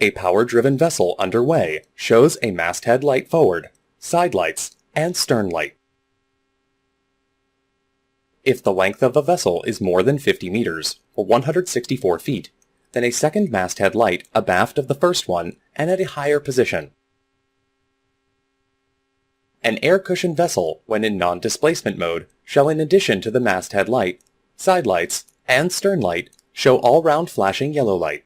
A power-driven vessel underway shows a masthead light forward, side lights, and stern light. If the length of a vessel is more than 50 meters, or 164 feet, then a second masthead light abaft of the first one and at a higher position. An air-cushioned vessel, when in non-displacement mode, shall in addition to the masthead light, side lights, and stern light, show all-round flashing yellow light.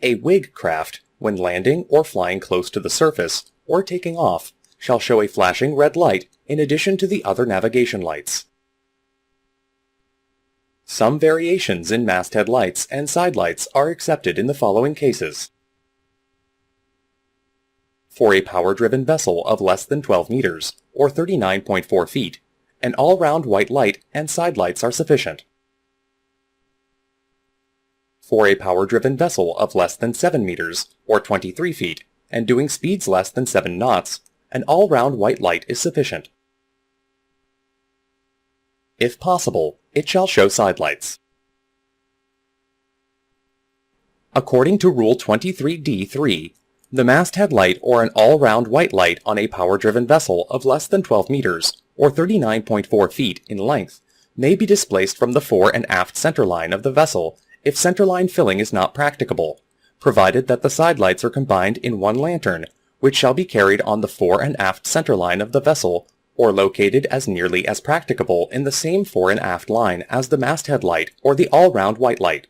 A wig craft, when landing or flying close to the surface, or taking off, shall show a flashing red light in addition to the other navigation lights. Some variations in masthead lights and side lights are accepted in the following cases. For a power-driven vessel of less than 12 meters, or 39.4 feet, an all-round white light and side lights are sufficient. For a power-driven vessel of less than 7 meters, or 23 feet, and doing speeds less than 7 knots, an all-round white light is sufficient. If possible, it shall show side lights. According to Rule 23d.3, the masthead light or an all-round white light on a power-driven vessel of less than 12 meters, or 39.4 feet in length, may be displaced from the fore and aft centerline of the vessel if centerline filling is not practicable, provided that the side lights are combined in one lantern, which shall be carried on the fore and aft centerline of the vessel, or located as nearly as practicable in the same fore and aft line as the masthead light or the all-round white light.